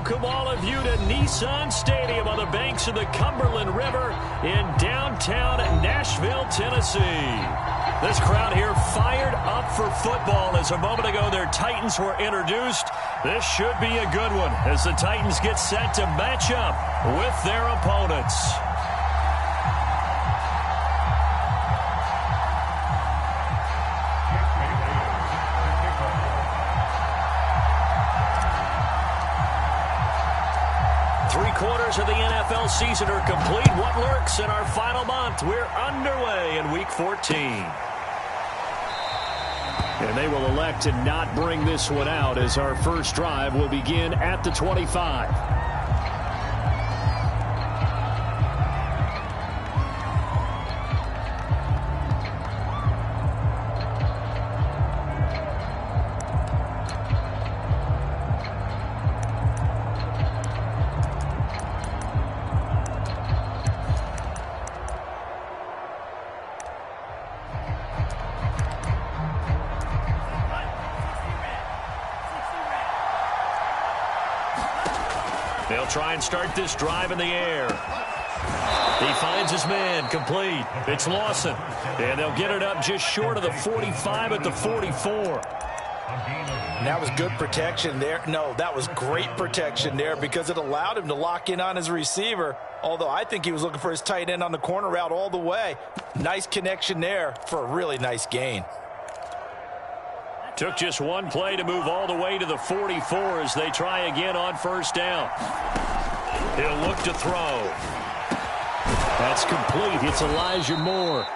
welcome all of you to Nissan Stadium on the banks of the Cumberland River in downtown Nashville, Tennessee. This crowd here fired up for football as a moment ago their Titans were introduced. This should be a good one as the Titans get set to match up with their opponents. Three-quarters of the NFL season are complete. What lurks in our final month? We're underway in Week 14. And they will elect to not bring this one out as our first drive will begin at the 25. They'll try and start this drive in the air. He finds his man, complete. It's Lawson. And they'll get it up just short of the 45 at the 44. And that was good protection there. No, that was great protection there because it allowed him to lock in on his receiver. Although I think he was looking for his tight end on the corner route all the way. Nice connection there for a really nice gain. Took just one play to move all the way to the 44 as they try again on first down. He'll look to throw. That's complete. It's Elijah Moore.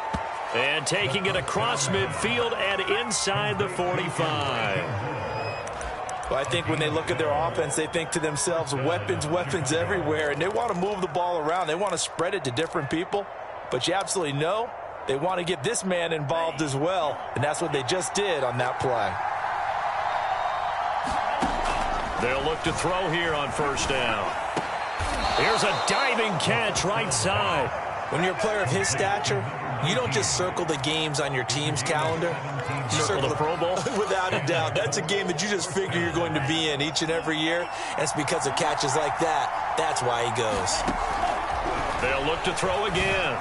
And taking it across midfield and inside the 45. Well, I think when they look at their offense, they think to themselves, weapons, weapons everywhere. And they want to move the ball around. They want to spread it to different people. But you absolutely know they want to get this man involved as well, and that's what they just did on that play. They'll look to throw here on first down. Here's a diving catch right side. When you're a player of his stature, you don't just circle the games on your team's calendar. You circle the Pro Bowl? Without a doubt. That's a game that you just figure you're going to be in each and every year. And it's because of catches like that. That's why he goes. They'll look to throw again.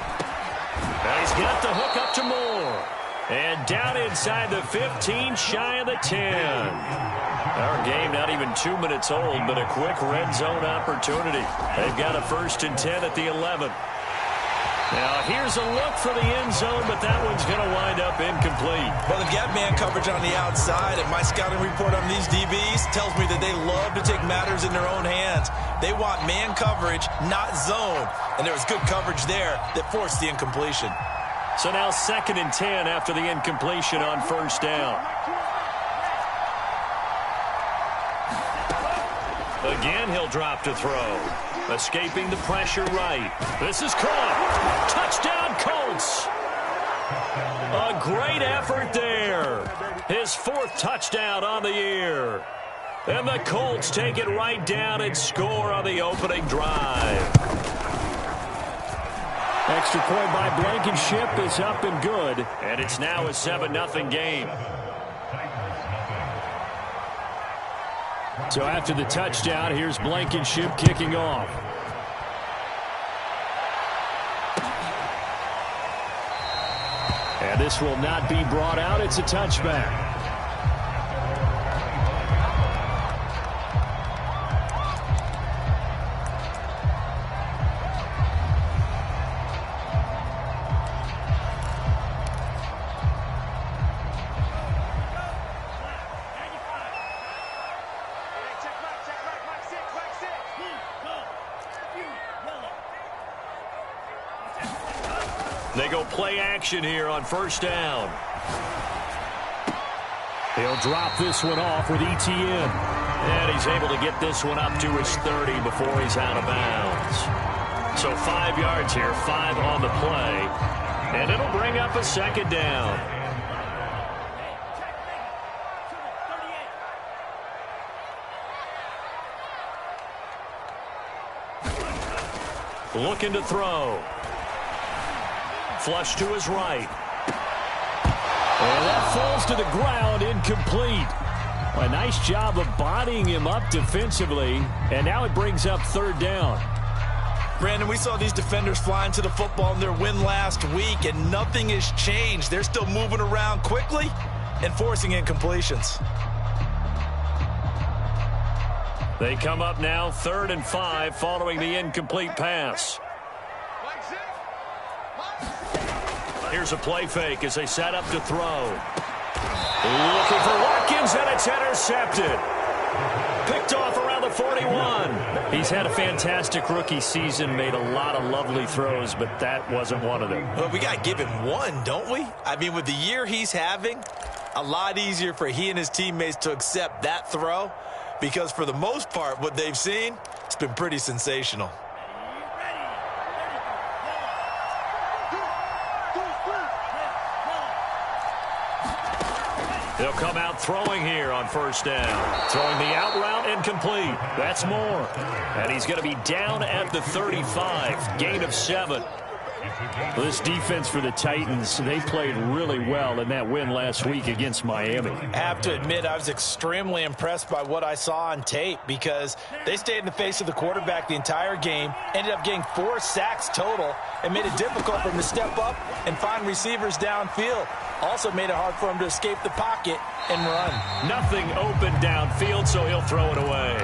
Now he's got the hook up to Moore. And down inside the 15, shy of the 10. Our game not even 2 minutes old, but a quick red zone opportunity. They've got a 1st and 10 at the 11. Now here's a look for the end zone, but that one's going to wind up incomplete. Well, they've got man coverage on the outside, and my scouting report on these DBs tells me that they love to take matters in their own hands. They want man coverage, not zone. And there was good coverage there that forced the incompletion. So now 2nd and 10 after the incompletion on first down. Again, he'll drop to throw. Escaping the pressure right. This is caught. Touchdown, Colts. A great effort there. His 4th touchdown on the year. And the Colts take it right down and score on the opening drive. Extra point by Blankenship is up and good. And it's now a 7-0 game. So after the touchdown, here's Blankenship kicking off. And this will not be brought out. It's a touchback. They go play action here on first down. He'll drop this one off with ETN. And he's able to get this one up to his 30 before he's out of bounds. So 5 yards here, 5 on the play. And it'll bring up a 2nd down. Looking to throw. Flush to his right. And that falls to the ground, incomplete. A nice job of bodying him up defensively, and now it brings up third down. Brandon, we saw these defenders flying to the football in their win last week, and nothing has changed. They're still moving around quickly and forcing incompletions. They come up now 3rd and 5 following the incomplete pass. Here's a play fake as they set up to throw. Looking for Watkins, and it's intercepted. Picked off around the 41. He's had a fantastic rookie season, made a lot of lovely throws, but that wasn't one of them. Well, we got to give him one, don't we? I mean, with the year he's having, a lot easier for he and his teammates to accept that throw, because for the most part, what they've seen, it's been pretty sensational. They'll come out throwing here on first down. Throwing the out route incomplete. That's Moore. And he's going to be down at the 35. Gain of 7. This defense for the Titans, they played really well in that win last week against Miami. I have to admit, I was extremely impressed by what I saw on tape because they stayed in the face of the quarterback the entire game, ended up getting 4 sacks total, and made it difficult for him to step up and find receivers downfield. Also made it hard for him to escape the pocket and run. Nothing open downfield, so he'll throw it away.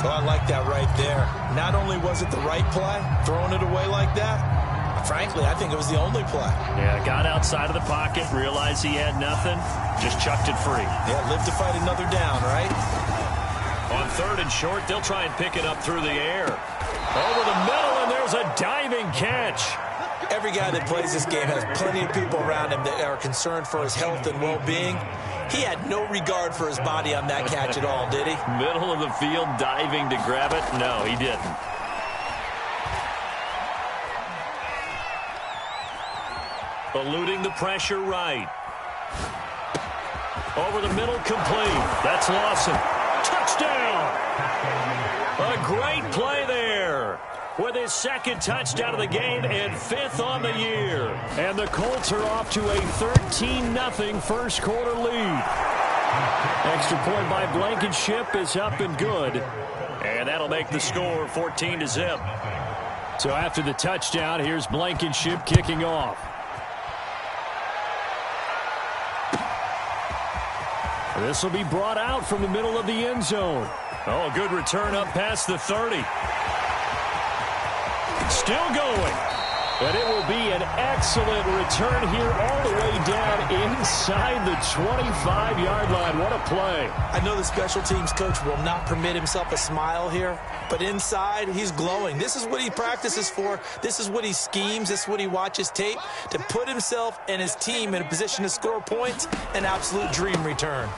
Oh, I like that right there. Not only was it the right play, throwing it away like that, frankly, I think it was the only play. Yeah, got outside of the pocket, realized he had nothing, just chucked it free. Yeah, live to fight another down, right? On 3rd and short, they'll try and pick it up through the air. Over the middle, and there's a diving catch. Every guy that plays this game has plenty of people around him that are concerned for his health and well-being. He had no regard for his body on that catch at all, did he? Middle of the field, diving to grab it? No, he didn't. Eluding the pressure right. Over the middle, complete. That's Lawson. Touchdown! A great play there. With his 2nd touchdown of the game and 5th on the year. And the Colts are off to a 13-0 first quarter lead. Extra point by Blankenship is up and good. And that'll make the score 14-0. So after the touchdown, here's Blankenship kicking off. This will be brought out from the middle of the end zone. Oh, good return up past the 30. Still going. And it will be an excellent return here all the way down inside the 25-yard line. What a play. I know the special teams coach will not permit himself a smile here, but inside he's glowing. This is what he practices for. This is what he schemes. This is what he watches tape to put himself and his team in a position to score points. An absolute dream return.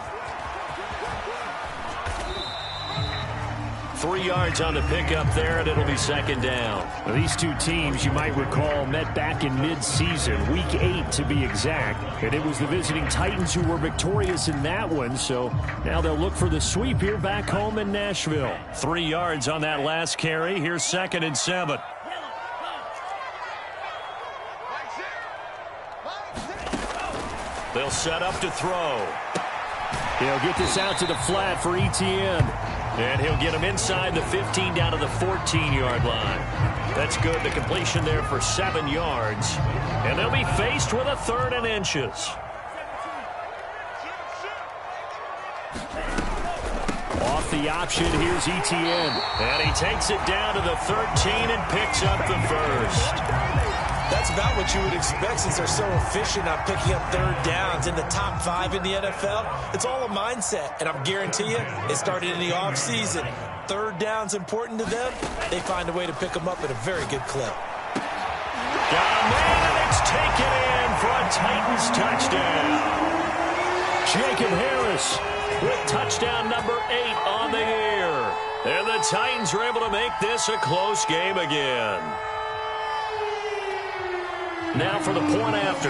3 yards on the pickup there, and it'll be 2nd down. Now, these two teams, you might recall, met back in mid-season, week 8 to be exact. And it was the visiting Titans who were victorious in that one, so now they'll look for the sweep here back home in Nashville. 3 yards on that last carry. Here's 2nd and 7. They'll set up to throw. He'll get this out to the flat for Etienne. And he'll get him inside the 15 down to the 14-yard line. That's good. The completion there for 7 yards. And they'll be faced with a 3rd and inches. Off the option, here's Etienne. And he takes it down to the 13 and picks up the 1st. That's about what you would expect since they're so efficient on picking up 3rd downs in the top 5 in the NFL. It's all a mindset, and I guarantee you it started in the offseason. 3rd down's important to them. They find a way to pick them up at a very good clip. Got a man, and it's taken in for a Titans touchdown. Jacob Harris with touchdown number 8 on the year. And the Titans are able to make this a close game again. Now for the point after.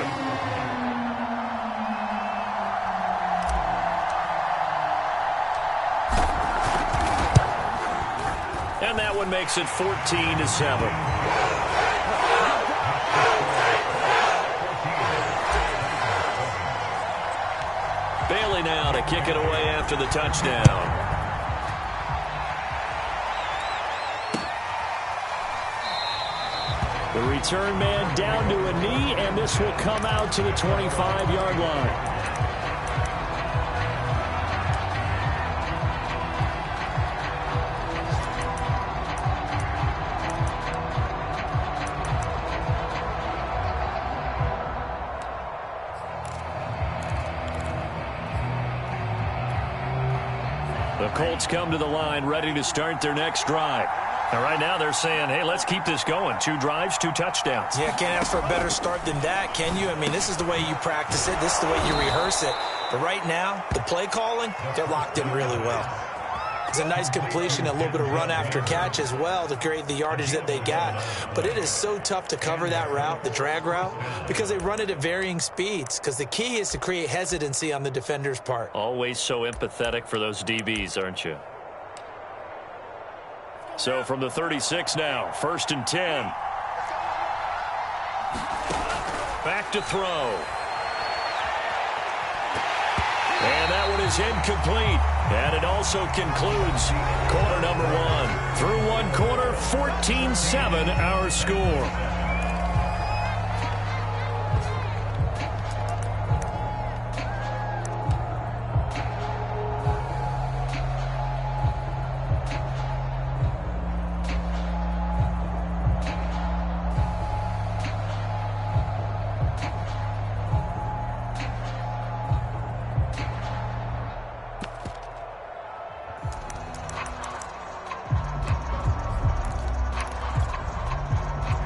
And that one makes it 14-7. Bailey now to kick it away after the touchdown. The return man down to a knee, and this will come out to the 25-yard line. The Colts come to the line ready to start their next drive. And right now they're saying, hey, let's keep this going. 2 drives, 2 touchdowns. Yeah, can't ask for a better start than that, can you? I mean, this is the way you practice it. This is the way you rehearse it. But right now, the play calling, they're locked in really well. It's a nice completion, a little bit of run after catch as well to create the yardage that they got. But it is so tough to cover that route, the drag route, because they run it at varying speeds. Because the key is to create hesitancy on the defender's part. Always so empathetic for those DBs, aren't you? So from the 36 now, 1st and 10. Back to throw. And that one is incomplete. And it also concludes quarter number 1. Through one quarter, 14-7 our score.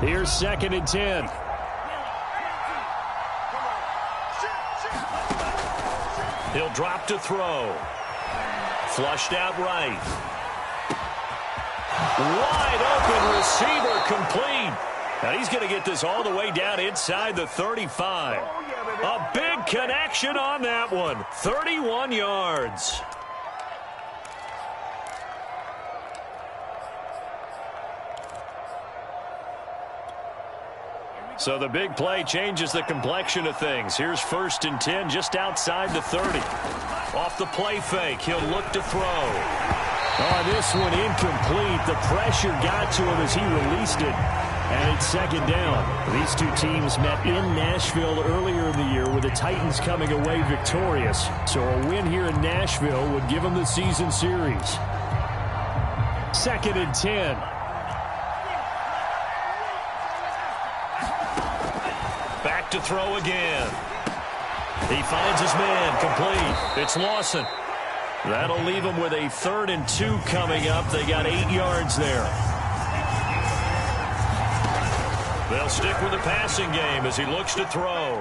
Here's 2nd and 10. He'll drop to throw. Flushed out right. Wide open receiver complete. And he's going to get this all the way down inside the 35. A big connection on that one. 31 yards. So the big play changes the complexion of things. Here's 1st and 10 just outside the 30. Off the play fake, he'll look to throw. Oh, this one incomplete. The pressure got to him as he released it. And it's 2nd down. These two teams met in Nashville earlier in the year with the Titans coming away victorious. So a win here in Nashville would give them the season series. 2nd and 10. Back to throw again. He finds his man complete. It's Lawson. That'll leave him with a 3rd and 2 coming up. They got 8 yards there. They'll stick with the passing game as he looks to throw.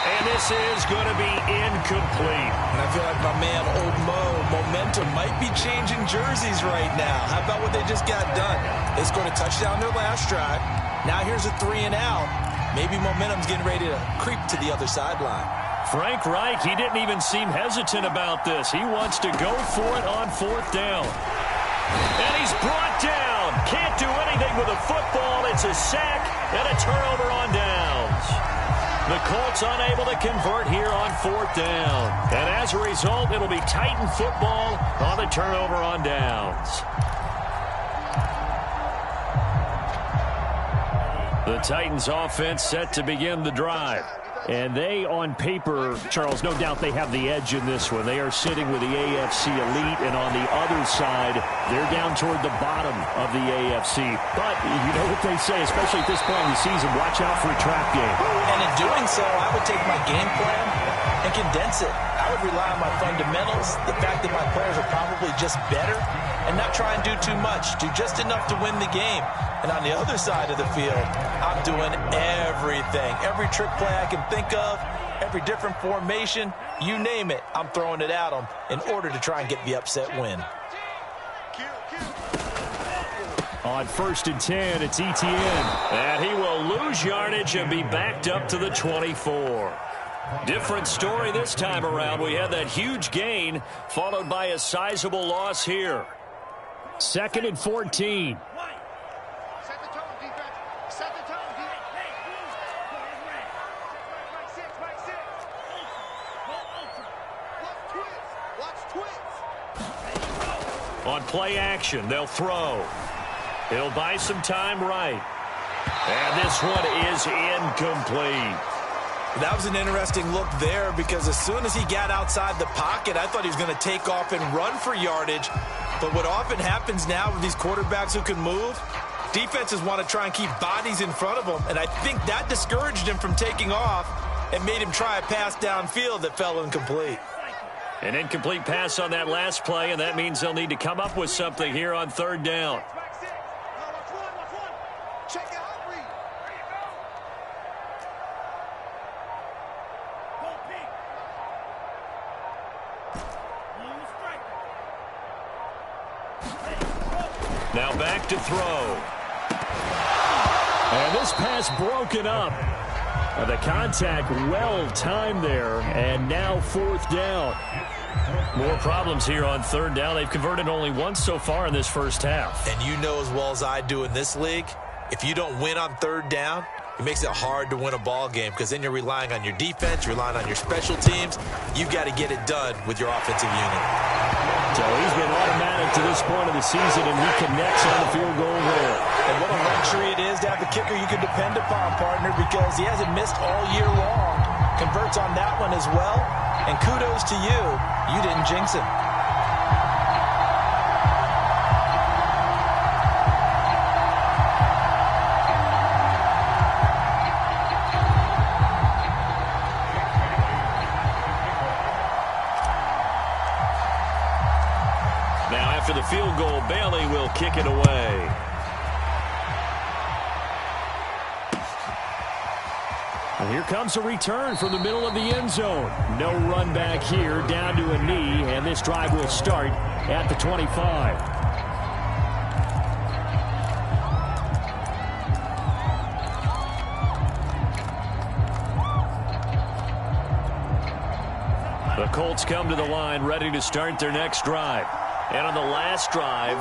And this is going to be incomplete. And I feel like my man, Old Mo, momentum might be changing jerseys right now. How about what they just got done? They scored a touchdown their last drive. Now here's a 3 and out. Maybe momentum's getting ready to creep to the other sideline. Frank Reich, he didn't even seem hesitant about this. He wants to go for it on 4th down. And he's brought down. Can't do anything with a football. It's a sack and a turnover on downs. The Colts unable to convert here on 4th down. And as a result, it'll be Titan football on the turnover on downs. The Titans offense set to begin the drive. And they, on paper, Charles, no doubt they have the edge in this one. They are sitting with the AFC elite, and on the other side, they're down toward the bottom of the AFC. But you know what they say, especially at this point in the season, watch out for a trap game. And in doing so, I would take my game plan and condense it. I would rely on my fundamentals, the fact that my players are probably just better, and not try and do too much, do just enough to win the game. And on the other side of the field, I'm doing everything. Every trick play I can think of, every different formation, you name it, I'm throwing it at them in order to try and get the upset win. On 1st and 10, it's Etienne. And he will lose yardage and be backed up to the 24. Different story this time around. We had that huge gain followed by a sizable loss here. 2nd and 14. On play action, they'll throw. He'll buy some time right. And this one is incomplete. That was an interesting look there because as soon as he got outside the pocket, I thought he was going to take off and run for yardage. But what often happens now with these quarterbacks who can move, defenses want to try and keep bodies in front of them. And I think that discouraged him from taking off and made him try a pass downfield that fell incomplete. An incomplete pass on that last play, and that means they'll need to come up with something here on third down. Now back to throw. And this pass broken up. The contact well timed there, and now fourth down. More problems here on third down. They've converted only once so far in this first half. And you know as well as I do in this league, if you don't win on third down, it makes it hard to win a ball game because then you're relying on your defense, you're relying on your special teams. You've got to get it done with your offensive unit. So he's been automatic to this point of the season, and he connects on the field goal there. And what a luxury it is to have a kicker you can depend upon, partner, because he hasn't missed all year long. Converts on that one as well. And kudos to you. You didn't jinx him. After the field goal, Bailey will kick it away. And here comes a return from the middle of the end zone. No run back here, down to a knee, and this drive will start at the 25. The Colts come to the line ready to start their next drive. And on the last drive,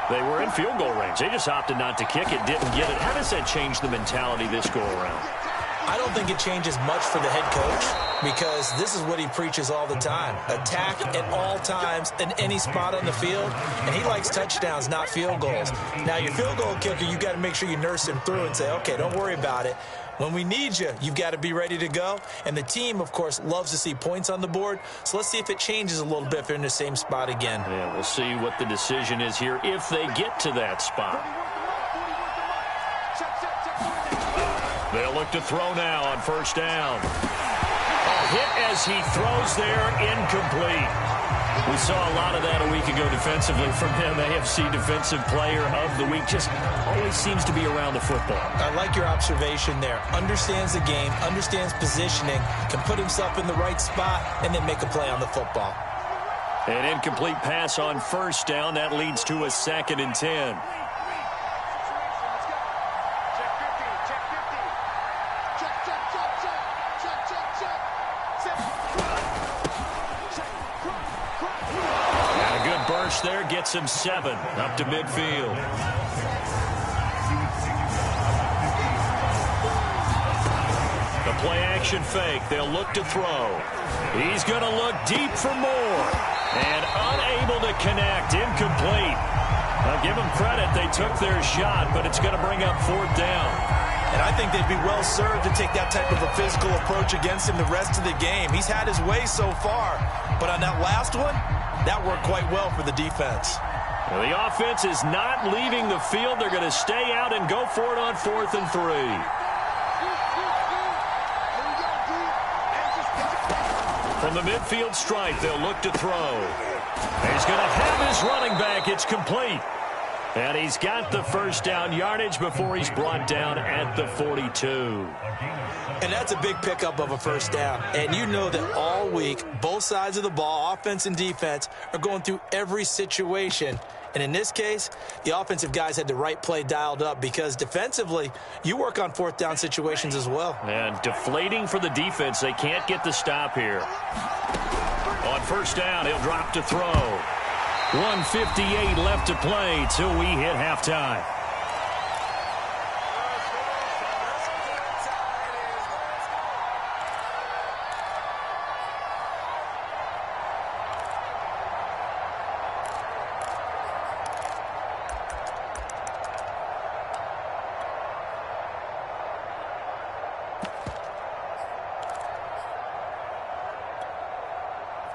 they were in field goal range. They just opted not to kick it, didn't get it. How does that change the mentality this go-around? I don't think it changes much for the head coach because this is what he preaches all the time. Attack at all times in any spot on the field, and he likes touchdowns, not field goals. Now, your field goal kicker, you got to make sure you nurse him through and say, okay, don't worry about it. When we need you, you've got to be ready to go. And the team, of course, loves to see points on the board. So let's see if it changes a little bit if they're in the same spot again. Yeah, we'll see what the decision is here if they get to that spot. They'll look to throw now on first down. A hit as he throws there, incomplete. We saw a lot of that a week ago defensively from him. AFC Defensive Player of the Week. Just always seems to be around the football. I like your observation there. Understands the game, understands positioning, can put himself in the right spot, and then make a play on the football. An incomplete pass on first down. That leads to a 2nd and 10. There gets him 7 up to midfield. The play action fake. They'll look to throw. He's going to look deep for more. And unable to connect. Incomplete. I'll give them credit. They took their shot, but it's going to bring up 4th down. And I think they'd be well served to take that type of a physical approach against him the rest of the game. He's had his way so far. But on that last one, that worked quite well for the defense. Well, the offense is not leaving the field. They're going to stay out and go for it on 4th and 3. From the midfield stripe, they'll look to throw. He's going to have his running back. It's complete. And he's got the first down yardage before he's brought down at the 42. And that's a big pickup of a first down. And you know that all week, both sides of the ball, offense and defense, are going through every situation. And in this case, the offensive guys had the right play dialed up because defensively, you work on 4th down situations as well. And deflating for the defense. They can't get the stop here. On first down, he'll drop to throw. 1:58 left to play till we hit halftime.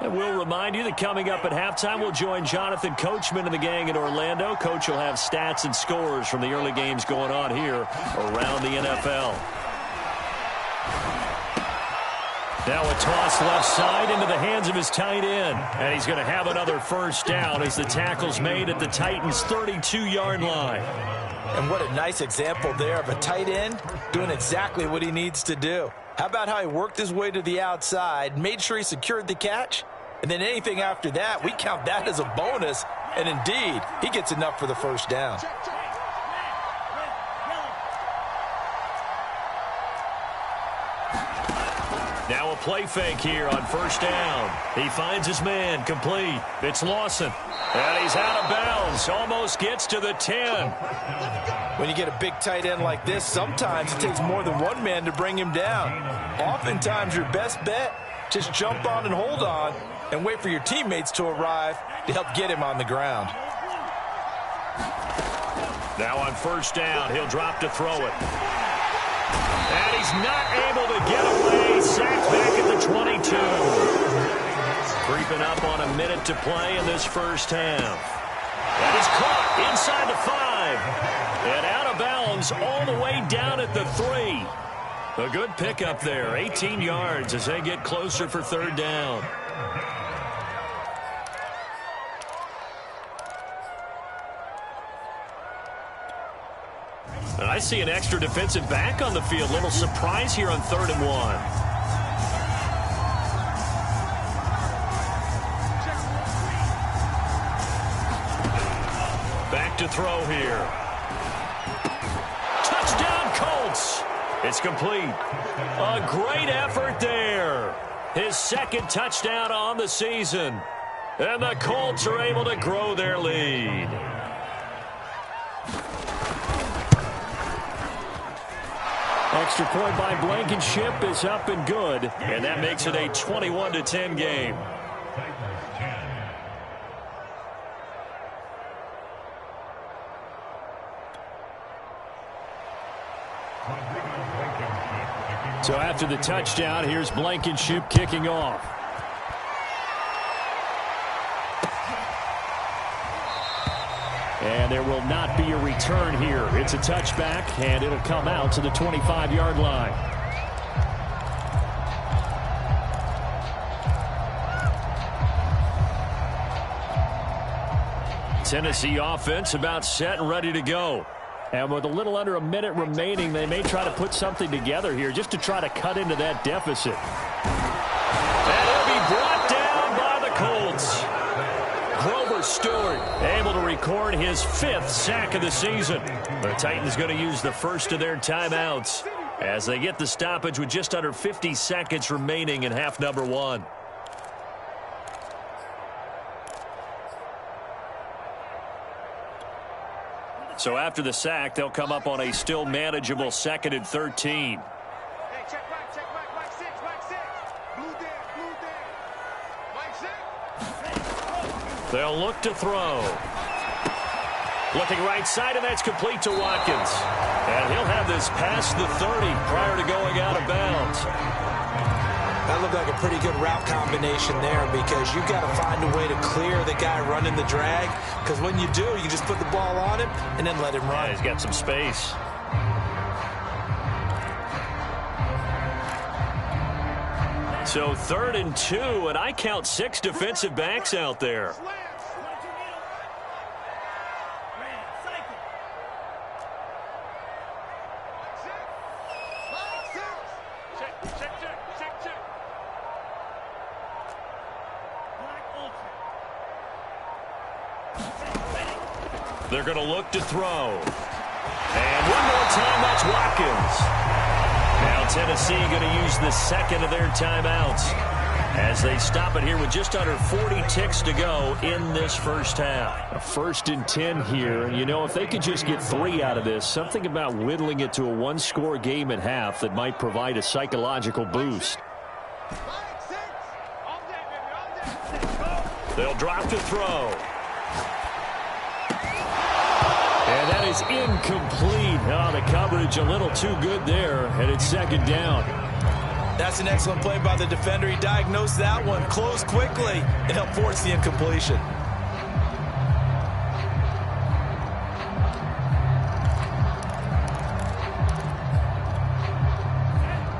And we'll remind you that coming up at halftime, we'll join Jonathan Coachman and the gang in Orlando. Coach will have stats and scores from the early games going on here around the NFL. Now a toss left side into the hands of his tight end. And he's going to have another first down as the tackle's made at the Titans' 32-yard line. And what a nice example there of a tight end doing exactly what he needs to do. How about how he worked his way to the outside, made sure he secured the catch, and then anything after that, we count that as a bonus. And indeed, he gets enough for the first down. Now a play fake here on first down. He finds his man, complete. It's Lawson. And he's out of bounds. Almost gets to the 10. When you get a big tight end like this, sometimes it takes more than one man to bring him down. Oftentimes, your best bet, just jump on and hold on and wait for your teammates to arrive to help get him on the ground. Now on first down, he'll drop to throw it. And he's not able to get away. Sacked back at the 22. Creeping up on a minute to play in this first half. That is caught inside the 5. And out of bounds all the way down at the 3. A good pickup there. 18 yards as they get closer for third down. And I see an extra defensive back on the field. Little surprise here on 3rd and 1. Back to throw here. Touchdown, Colts. It's complete. A great effort there. His second touchdown on the season. And the Colts are able to grow their lead. Extra point by Blankenship is up and good. And that makes it a 21-10 game. So after the touchdown, here's Blankenship kicking off. And there will not be a return here. It's a touchback, and it'll come out to the 25-yard line. Tennessee offense about set and ready to go. And with a little under a minute remaining, they may try to put something together here just to try to cut into that deficit. And it'll be brought down by the Colts. Grover Stewart able to record his 5th sack of the season. The Titans going to use the first of their timeouts as they get the stoppage with just under 50 seconds remaining in half number 1. So after the sack, they'll come up on a still manageable 2nd and 13. Hey, check back, Mike 6. Blue there. Mike 6. They'll look to throw. Looking right side, and that's complete to Watkins. And he'll have this past the 30 prior to going out of bounds. That looked like a pretty good route combination there because you've got to find a way to clear the guy running the drag. Because when you do, you just put the ball on him and then let him run. Yeah, he's got some space. So 3rd and 2, and I count 6 defensive backs out there. They're going to look to throw. And one more time, that's Watkins. Now Tennessee going to use the 2nd of their timeouts as they stop it here with just under 40 ticks to go in this first half. A 1st and 10 here. You know, if they could just get 3 out of this, something about whittling it to a 1-score game at half that might provide a psychological boost. They'll drop to throw. And that is incomplete. Oh, the coverage a little too good there, and it's 2nd down. That's an excellent play by the defender. He diagnosed that one, closed quickly, and helped force the incompletion.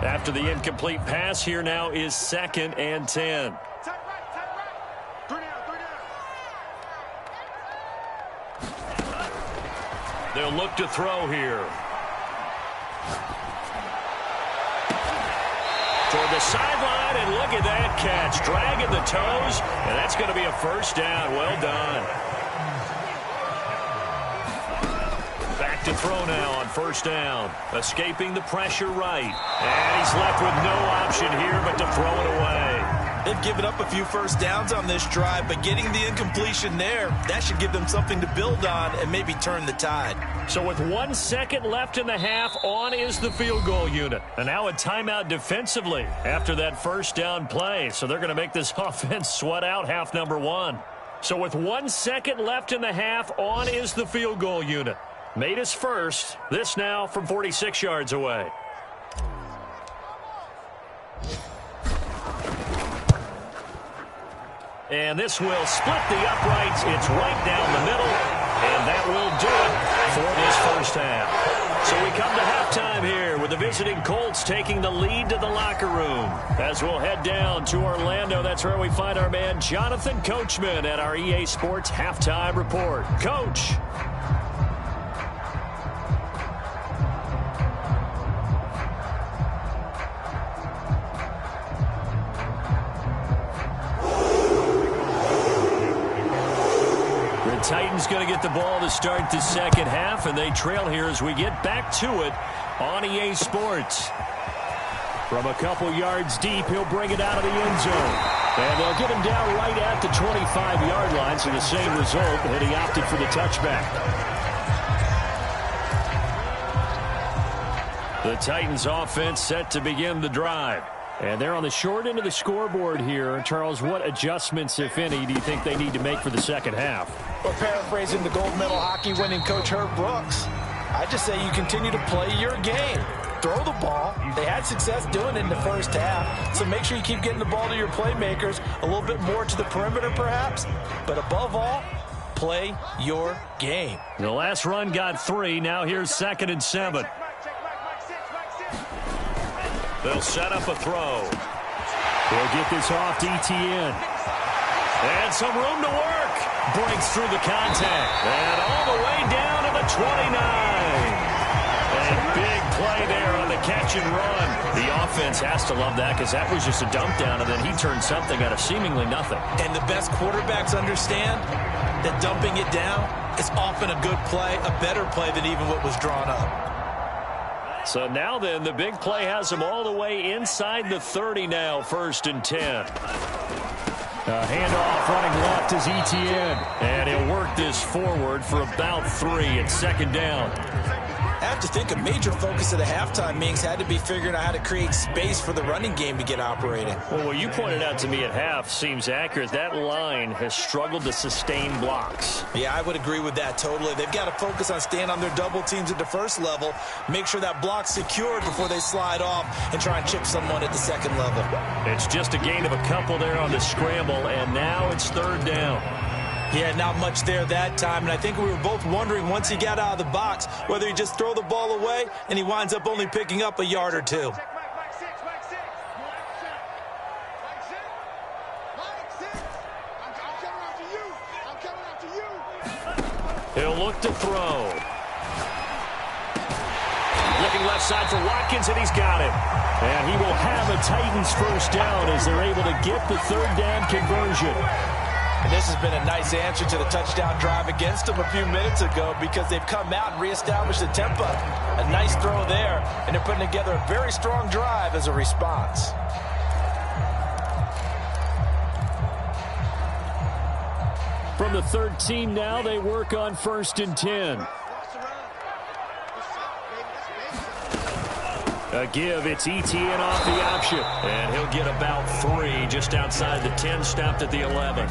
After the incomplete pass, here now is 2nd and 10. Take right. 3 down. They'll look to throw here. Toward the sideline, and look at that catch. Dragging the toes, and that's going to be a first down. Well done. Back to throw now on 1st down. Escaping the pressure right. And he's left with no option here but to throw it away. They've given up a few first downs on this drive, but getting the incompletion there, that should give them something to build on and maybe turn the tide. So with 1 second left in the half, on is the field goal unit. And now a timeout defensively after that first down play. So they're going to make this offense sweat out half number 1. So with 1 second left in the half, on is the field goal unit. Made his first. This now from 46 yards away. And this will split the uprights. It's right down the middle. And that will do it for this first half. So we come to halftime here with the visiting Colts taking the lead to the locker room. As we'll head down to Orlando, that's where we find our man Jonathan Coachman at our EA Sports Halftime Report. Coach. Titans going to get the ball to start the second half, and they trail here as we get back to it on EA Sports. From a couple yards deep, he'll bring it out of the end zone. And they'll get him down right at the 25-yard line, so the same result, and he opted for the touchback. The Titans offense set to begin the drive. And they're on the short end of the scoreboard here. Charles, what adjustments, if any, do you think they need to make for the second half? Well, paraphrasing the gold medal hockey winning coach Herb Brooks, I just say you continue to play your game. Throw the ball. They had success doing it in the first half, so make sure you keep getting the ball to your playmakers, a little bit more to the perimeter perhaps, but above all, play your game. The last run got 3. Now here's 2nd and 7. They'll set up a throw. They'll get this off to ETN. And some room to work. Breaks through the contact. And all the way down to the 29. And big play there on the catch and run. The offense has to love that because that was just a dump down, and then he turned something out of seemingly nothing. And the best quarterbacks understand that dumping it down is often a good play, a better play than even what was drawn up. So now then, the big play has him all the way inside the 30 now, 1st and 10. Handoff running left is ETN. And he'll work this forward for about 3 at 2nd down. I have to think a major focus of the halftime meetings had to be figuring out how to create space for the running game to get operating. Well, what you pointed out to me at half seems accurate. That line has struggled to sustain blocks. Yeah, I would agree with that totally. They've got to focus on staying on their double teams at the first level, make sure that block's secured before they slide off and try and chip someone at the second level. It's just a gain of a couple there on the scramble, and now it's 3rd down. Yeah, not much there that time, and I think we were both wondering once he got out of the box whether he just throw the ball away and he winds up only picking up a yard or 2. He'll look to throw. Looking left side for Watkins, and he's got it. And he will have a Titans first down as they're able to get the 3rd down conversion. And this has been a nice answer to the touchdown drive against them a few minutes ago because they've come out and reestablished the tempo. A nice throw there, and they're putting together a very strong drive as a response. From the 13 now, they work on 1st and 10. A give, it's ETN off the option. And he'll get about 3 just outside the 10, stopped at the 11.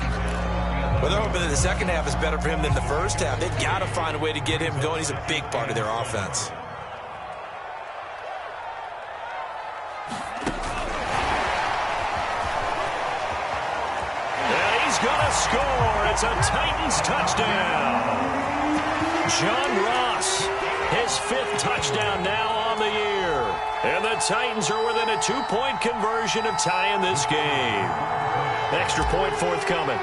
Well, they're hoping that the second half is better for him than the first half. They've got to find a way to get him going. He's a big part of their offense. going to score. It's a Titans touchdown. John Ross, his 5th touchdown now on the year. And the Titans are within a 2-point conversion of tying this game. Extra point forthcoming.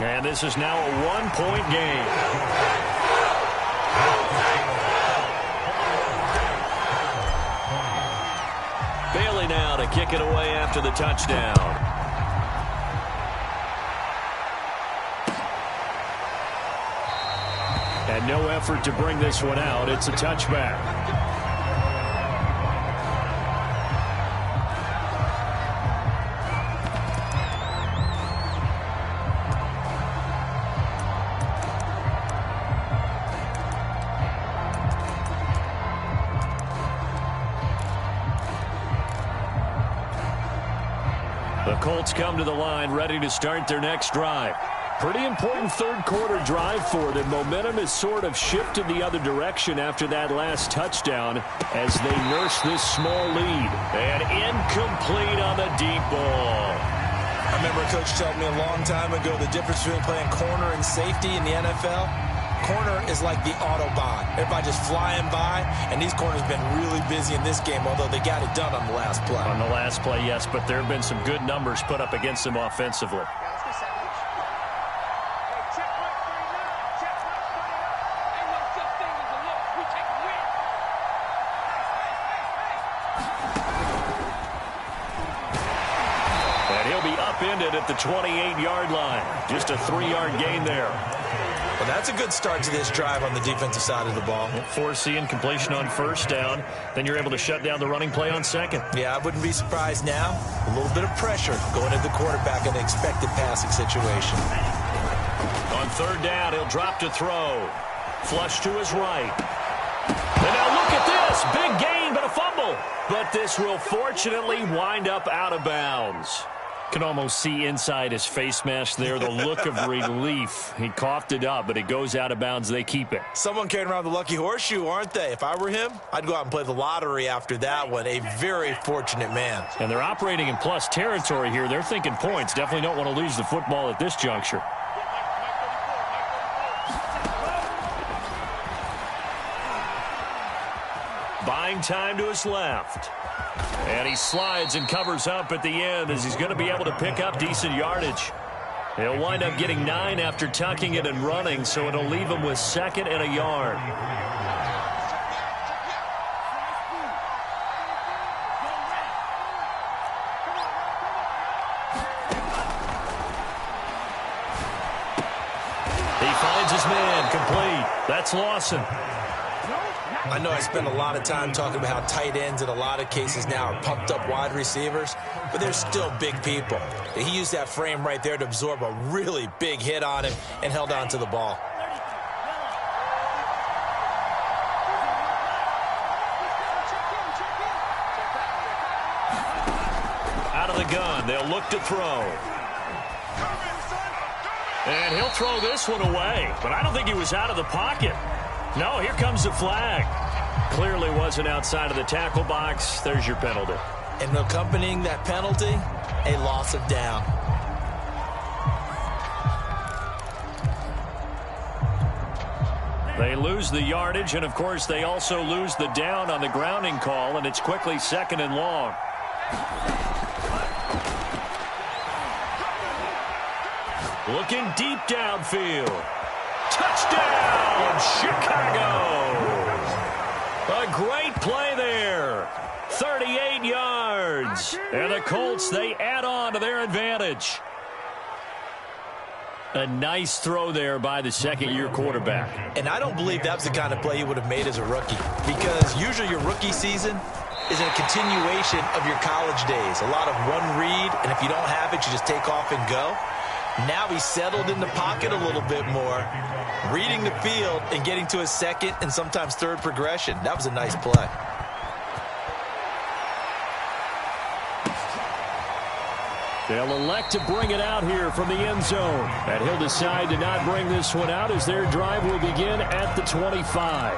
And this is now a 1-point game. Bailey now to kick it away after the touchdown. And no effort to bring this one out. It's a touchback. The Colts come to the line ready to start their next drive. Pretty important third-quarter drive for them. Momentum has sort of shifted the other direction after that last touchdown as they nurse this small lead. And incomplete on the deep ball. I remember a coach telling me a long time ago the difference between playing corner and safety in the NFL. Corner is like the Autobahn. Everybody just flying by, and these corners have been really busy in this game, although they got it done on the last play. On the last play, yes, but there have been some good numbers put up against them offensively. At the 28-yard line. Just a 3-yard gain there. Well, that's a good start to this drive on the defensive side of the ball. Forcing completion on first down. Then you're able to shut down the running play on second. Yeah, I wouldn't be surprised now. A little bit of pressure going at the quarterback in an expected passing situation. On third down, he'll drop to throw. Flush to his right. And now look at this. Big gain, but a fumble. But this will fortunately wind up out of bounds. Can almost see inside his face mask there the look of relief. He coughed it up, but it goes out of bounds. They keep it. Someone carrying around the lucky horseshoe, aren't they? If I were him, I'd go out and play the lottery after that one. A very fortunate man. And they're operating in plus territory here. They're thinking points. Definitely don't want to lose the football at this juncture. Buying time to his left. And he slides and covers up at the end as he's going to be able to pick up decent yardage. He'll wind up getting 9 after tucking it and running, so it'll leave him with 2nd and a yard. He finds his man complete. That's Lawson. I know I spend a lot of time talking about how tight ends in a lot of cases now are pumped up wide receivers, but they're still big people. He used that frame right there to absorb a really big hit on him and held on to the ball. Out of the gun, they'll look to throw. And he'll throw this one away, but I don't think he was out of the pocket. No, here comes the flag. Clearly wasn't outside of the tackle box. There's your penalty. And accompanying that penalty, a loss of down. They lose the yardage, and of course they also lose the down on the grounding call, and it's quickly 2nd and long. Looking deep downfield. Touchdown, Chicago! A great play there. 38 yards. And the Colts, they add on to their advantage. A nice throw there by the second-year quarterback. And I don't believe that was the kind of play he would have made as a rookie, because usually your rookie season is a continuation of your college days. A lot of one read, and if you don't have it, you just take off and go. Now he's settled in the pocket a little bit more, reading the field and getting to his 2nd and sometimes 3rd progression. That was a nice play. They'll elect to bring it out here from the end zone. And he'll decide to not bring this one out as their drive will begin at the 25.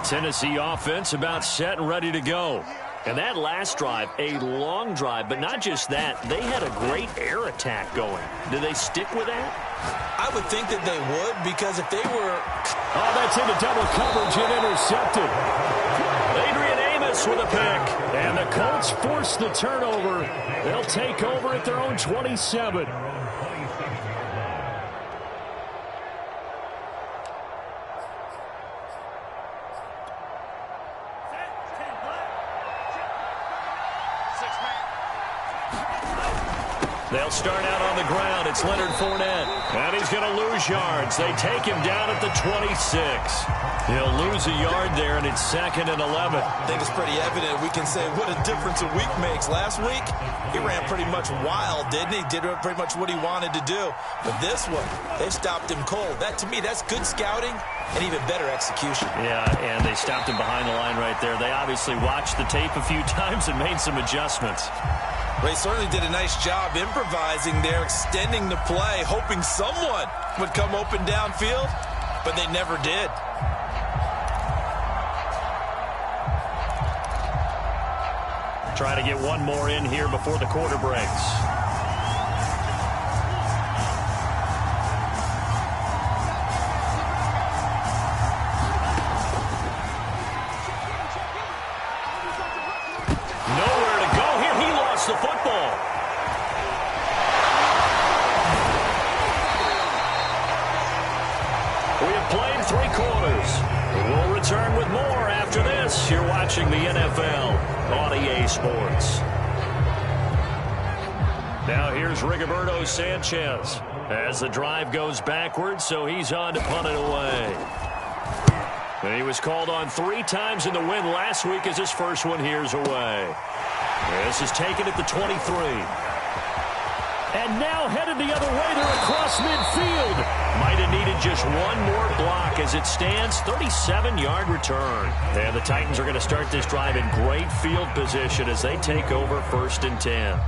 Tennessee offense about set and ready to go. And that last drive, a long drive, but not just that. They had a great air attack going. Do they stick with that? I would think that they would, because if they were... Oh, that's into double coverage and intercepted. Adrian Amos with a pick. And the Colts force the turnover. They'll take over at their own 27. They'll start out on the ground. It's Leonard Fournette. And he's going to lose yards. They take him down at the 26. He'll lose a yard there, and it's 2nd and 11. I think it's pretty evident. We can say what a difference a week makes. Last week, he ran pretty much wild, didn't he? Did pretty much what he wanted to do. But this one, they stopped him cold. That, to me, that's good scouting and even better execution. Yeah, and they stopped him behind the line right there. They obviously watched the tape a few times and made some adjustments. They certainly did a nice job improvising there, extending the play, hoping someone would come open downfield, but they never did. Try to get one more in here before the quarter breaks. Nowhere to go here. He lost the football. We have played 3 quarters. We'll return with more after this. You're watching the NFL on EA Sports. Now here's Rigoberto Sanchez as the drive goes backwards, so he's on to punt it away. And he was called on 3 times in the win last week as his first one here's away. This is taken at the 23. And now headed the other way. They're across midfield. Might have needed just one more block as it stands. 37-yard return. And the Titans are going to start this drive in great field position as they take over 1st and 10.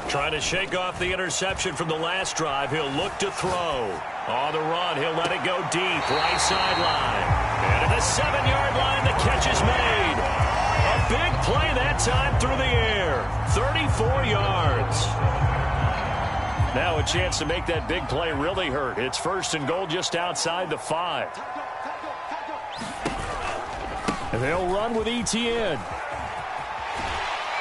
Trying to shake off the interception from the last drive. He'll look to throw. On the run, he'll let it go deep. Right sideline. And at the 7-yard line, the catch is made. A big play that time through the air. 34 yards. Now a chance to make that big play really hurt. It's 1st and goal just outside the 5. And they'll run with ETN.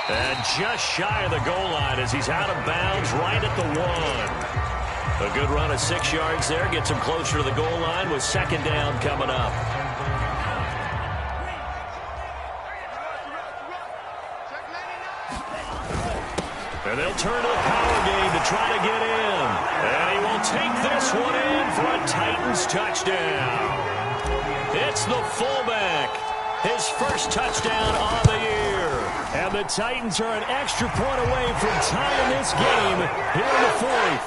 And just shy of the goal line as he's out of bounds right at the 1. A good run of 6 yards there. Gets him closer to the goal line with 2nd down coming up. And they'll turn to the power game to try to get in. And he will take this one in for a Titans touchdown. It's the fullback. His first touchdown on the year. And the Titans are an extra point away from tying this game here in the 4th.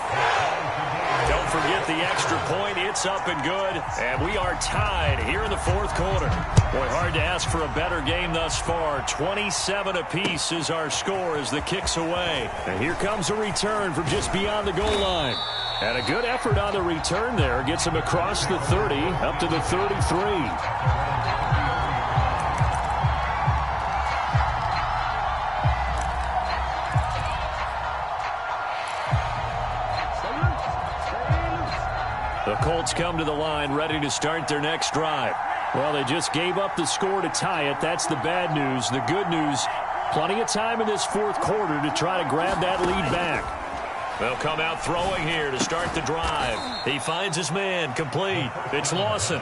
Don't forget the extra point. It's up and good. And we are tied here in the 4th quarter. Boy, hard to ask for a better game thus far. 27 apiece is our score as the kick's away. And here comes a return from just beyond the goal line. And a good effort on the return there. Gets him across the 30 up to the 33. The Colts come to the line ready to start their next drive. Well, they just gave up the score to tie it. That's the bad news. The good news, plenty of time in this 4th quarter to try to grab that lead back. They'll come out throwing here to start the drive. He finds his man, complete. It's Lawson.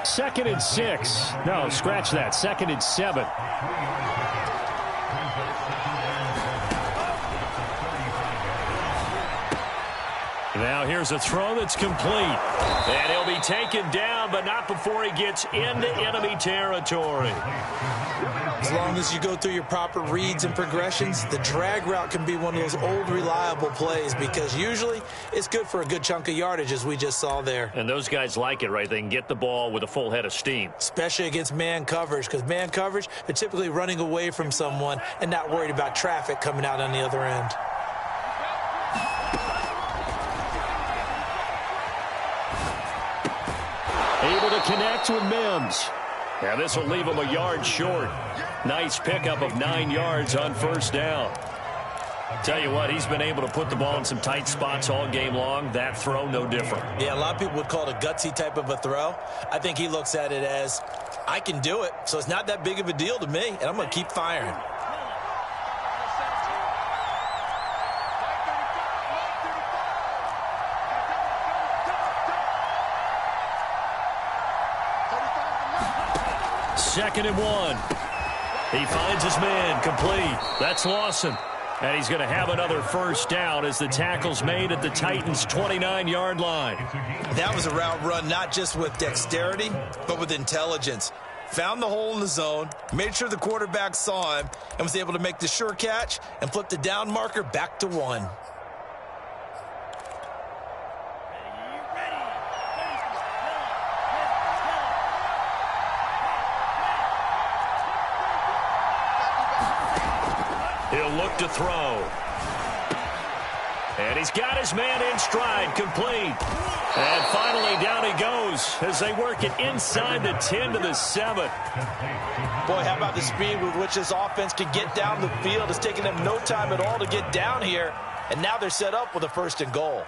2nd and 6. No, scratch that. 2nd and 7. Now here's a throw that's complete. And he'll be taken down, but not before he gets into enemy territory. As long as you go through your proper reads and progressions, the drag route can be one of those old reliable plays because usually it's good for a good chunk of yardage, as we just saw there. And those guys like it, right? They can get the ball with a full head of steam. Especially against man coverage, because man coverage, they're typically running away from someone and not worried about traffic coming out on the other end. Able to connect with Mims. Now this will leave him a yard short. Nice pickup of 9 yards on first down. Tell you what, he's been able to put the ball in some tight spots all game long. That throw, no different. Yeah, a lot of people would call it a gutsy type of a throw. I think he looks at it as, I can do it, so it's not that big of a deal to me, and I'm going to keep firing. Second and 1. He finds his man, complete. That's Lawson. And he's going to have another first down as the tackle's made at the Titans' 29-yard line. That was a route run not just with dexterity, but with intelligence. Found the hole in the zone, made sure the quarterback saw him, and was able to make the sure catch and flip the down marker back to 1. He'll look to throw. And he's got his man in stride, complete. And finally down he goes as they work it inside the 10 to the 7. Boy, how about the speed with which this offense can get down the field? It's taken them no time at all to get down here. And now they're set up with a 1st and goal.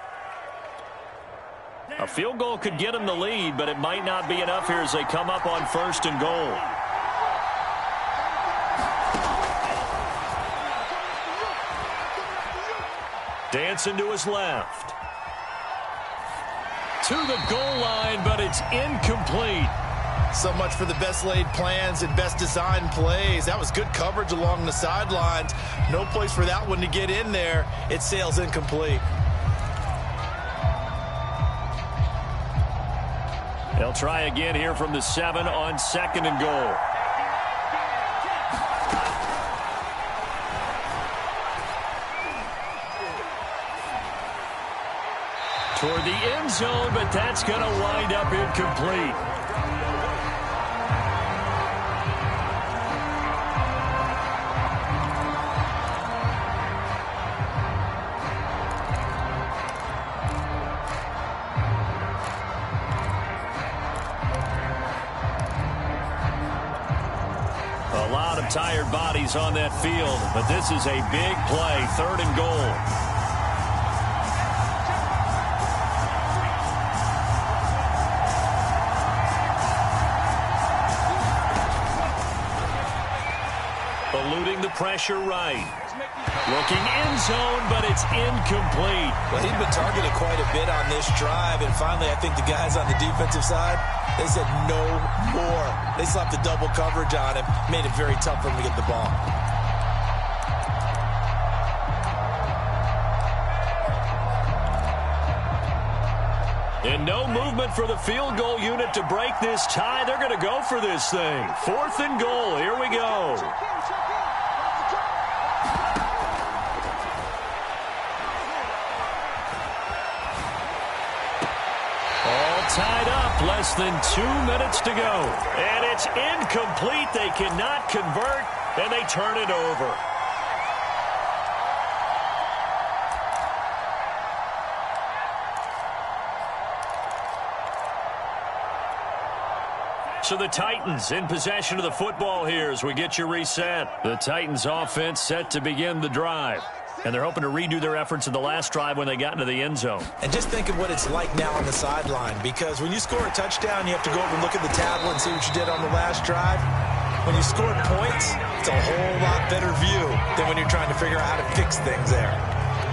A field goal could get them the lead, but it might not be enough here as they come up on 1st and goal. Dancing to his left. To the goal line, but it's incomplete. So much for the best laid plans and best designed plays. That was good coverage along the sidelines. No place for that one to get in there. It sails incomplete. They'll try again here from the 7 on 2nd and goal. Toward the end zone, but that's going to wind up incomplete. A lot of tired bodies on that field, but this is a big play, 3rd and goal. Eluding the pressure right. Looking end zone, but it's incomplete. Well, he's been targeted quite a bit on this drive, and finally I think the guys on the defensive side, they said no more. They slapped the double coverage on him, made it very tough for him to get the ball. And no movement for the field goal unit to break this tie. They're going to go for this thing. 4th and goal. Here we go. All tied up. Less than 2 minutes to go. And it's incomplete. They cannot convert, and they turn it over. So the Titans in possession of the football here as we get you reset. The Titans offense set to begin the drive. And they're hoping to redo their efforts in the last drive when they got into the end zone. And just think of what it's like now on the sideline, because when you score a touchdown, you have to go over and look at the tablet and see what you did on the last drive. When you scored points, it's a whole lot better view than when you're trying to figure out how to fix things there.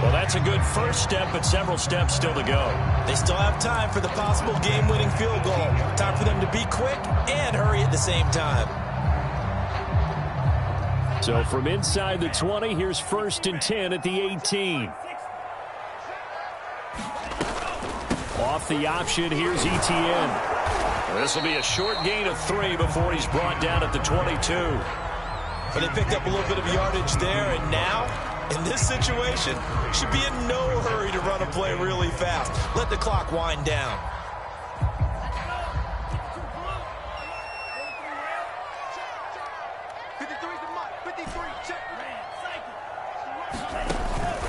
Well, that's a good first step, but several steps still to go. They still have time for the possible game-winning field goal. Time for them to be quick and hurry at the same time. So from inside the 20, here's 1st and 10 at the 18. Off the option, here's ETN. This will be a short gain of 3 before he's brought down at the 22. But they picked up a little bit of yardage there, and now, in this situation, should be in no hurry to run a play really fast. Let the clock wind down.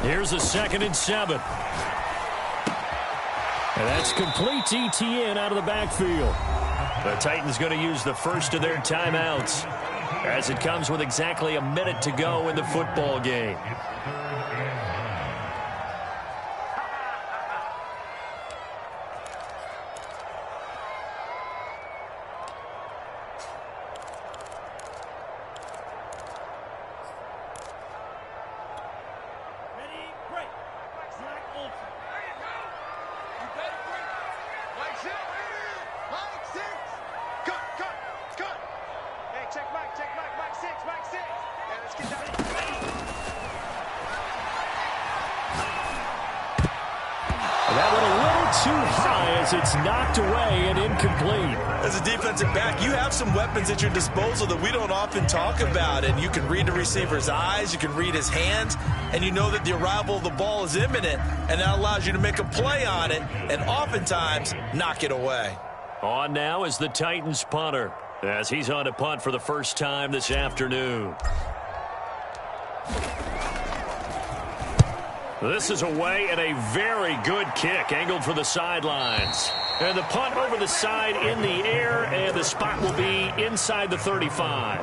Here's a 2nd and 7. And that's complete to ETN out of the backfield. The Titans going to use the first of their timeouts as it comes with exactly a minute to go in the football game. It's knocked away and incomplete. As a defensive back, you have some weapons at your disposal that we don't often talk about, and you can read the receiver's eyes, you can read his hands, and you know that the arrival of the ball is imminent, and that allows you to make a play on it and oftentimes knock it away. On now is the Titans punter as he's on to punt for the first time this afternoon. This is away and a very good kick angled for the sidelines. And the punt over the side in the air, and the spot will be inside the 35.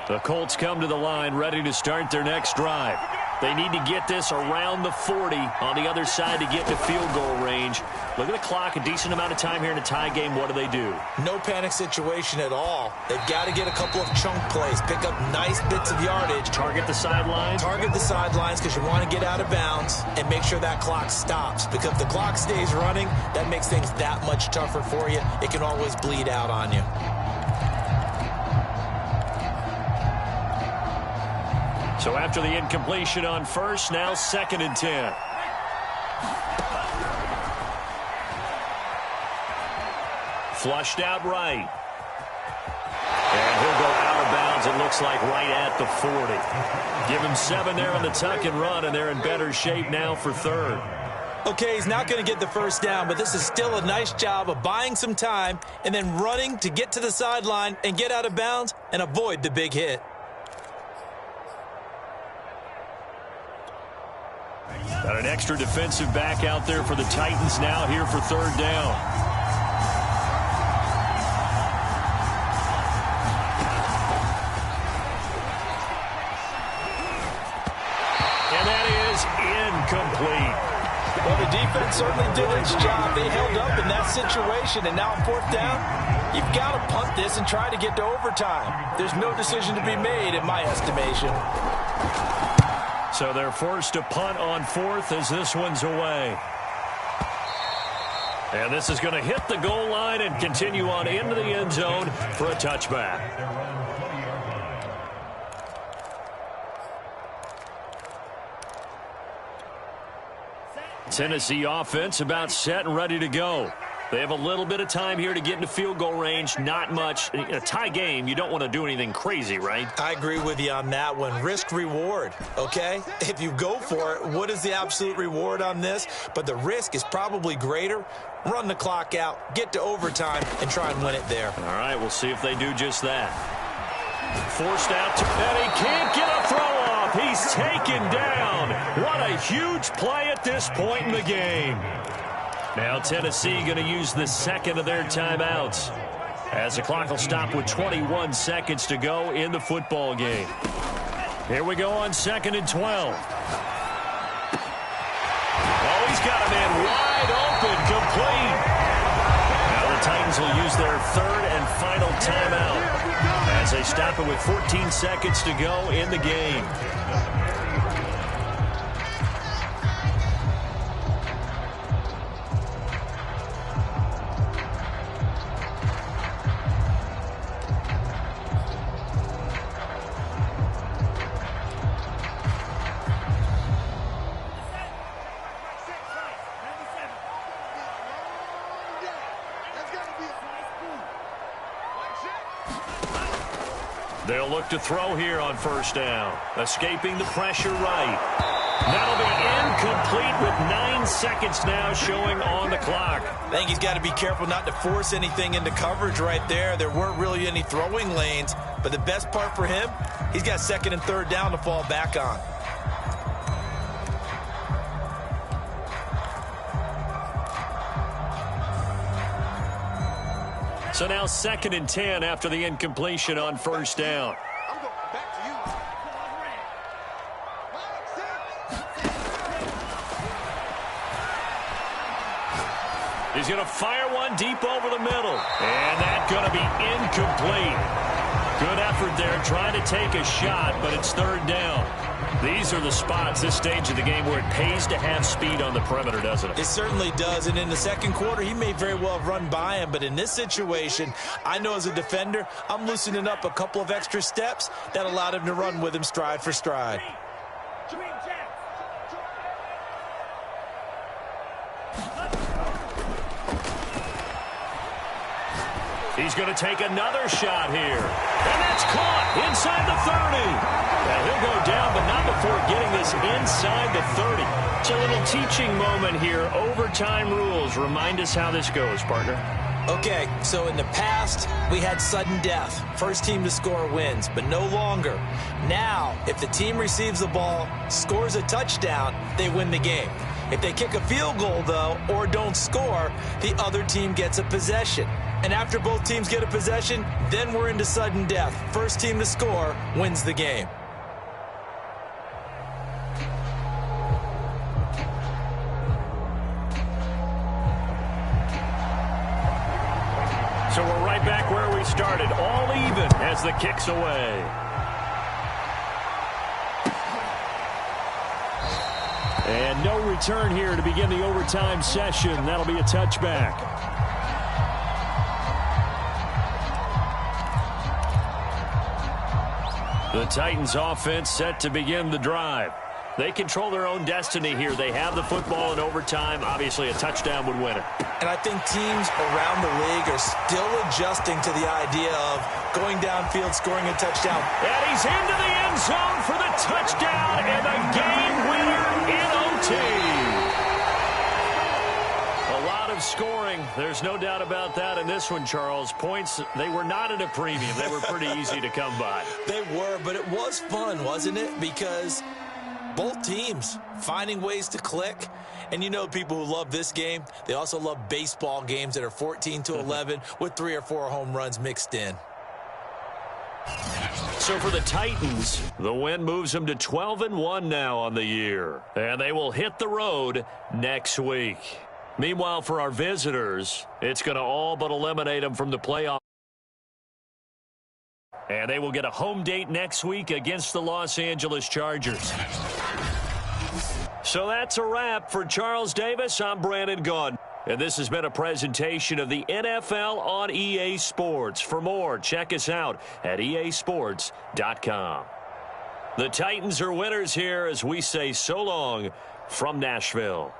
The Colts come to the line ready to start their next drive. They need to get this around the 40 on the other side to get to field goal range. Look at the clock, a decent amount of time here in a tie game. What do? No panic situation at all. They've got to get a couple of chunk plays, pick up nice bits of yardage. Target the sidelines? Target the sidelines because you want to get out of bounds and make sure that clock stops. Because if the clock stays running, that makes things that much tougher for you. It can always bleed out on you. So after the incompletion on first, now 2nd and 10. Flushed out right. And he'll go out of bounds, it looks like, right at the 40. Give him 7 there on the tuck and run, and they're in better shape now for 3rd. Okay, he's not going to get the first down, but this is still a nice job of buying some time and then running to get to the sideline and get out of bounds and avoid the big hit. Got an extra defensive back out there for the Titans now here for 3rd down. And that is incomplete. Well, the defense certainly did its job. They held up in that situation, and now on 4th down, you've got to punt this and try to get to overtime. There's no decision to be made in my estimation. So they're forced to punt on 4th as this one's away. And this is going to hit the goal line and continue on into the end zone for a touchback. Tennessee offense about set and ready to go. They have a little bit of time here to get into field goal range. Not much. In a tie game, you don't want to do anything crazy, right? I agree with you on that one. Risk reward, okay? If you go for it, what is the absolute reward on this? But the risk is probably greater. Run the clock out, get to overtime, and try and win it there. All right, we'll see if they do just that. Forced out, and he can't get a throw off. He's taken down. What a huge play at this point in the game. Now Tennessee going to use the 2nd of their timeouts as the clock will stop with 21 seconds to go in the football game. Here we go on 2nd and 12. Oh, he's got a man wide open, complete. Now the Titans will use their 3rd and final timeout as they stop it with 14 seconds to go in the game. They'll look to throw here on first down. Escaping the pressure right. That'll be incomplete with 9 seconds now showing on the clock. I think he's got to be careful not to force anything into coverage right there. There weren't really any throwing lanes, but the best part for him, he's got second and third down to fall back on. So now 2nd and 10 after the incompletion on first down. I'm going back to you. He's going to fire one deep over the middle. And that's going to be incomplete. Good effort there trying to take a shot, but it's third down. These are the spots, this stage of the game, where it pays to have speed on the perimeter, doesn't it? It certainly does, and in the second quarter, he may very well have run by him, but in this situation, I know as a defender, I'm loosening up a couple of extra steps that allowed him to run with him stride for stride. He's going to take another shot here. And that's caught inside the 30. Now he'll go down, but not before getting this inside the 30. It's a little teaching moment here. Overtime rules. Remind us how this goes, partner. Okay, so in the past, we had sudden death. First team to score wins, but no longer. Now, if the team receives the ball, scores a touchdown, they win the game. If they kick a field goal, though, or don't score, the other team gets a possession. And after both teams get a possession, then we're into sudden death. First team to score wins the game. So we're right back where we started, all even as the kick's away. And no return here to begin the overtime session. That'll be a touchback. The Titans offense set to begin the drive. They control their own destiny here. They have the football in overtime. Obviously, a touchdown would win it. And I think teams around the league are still adjusting to the idea of going downfield, scoring a touchdown. And he's into the end zone for the touchdown and the game winner in OT. A lot of scoring. There's no doubt about that in this one, Charles. Points, they were not at a premium. They were pretty easy to come by. They were, but it was fun, wasn't it? Because both teams finding ways to click. And you know people who love this game, they also love baseball games that are 14-11 with 3 or 4 home runs mixed in. So for the Titans, the win moves them to 12-1 now on the year. And they will hit the road next week. Meanwhile, for our visitors, it's going to all but eliminate them from the playoff. And they will get a home date next week against the Los Angeles Chargers. So that's a wrap. For Charles Davis, I'm Brandon Gaudin. And this has been a presentation of the NFL on EA Sports. For more, check us out at easports.com. The Titans are winners here as we say so long from Nashville.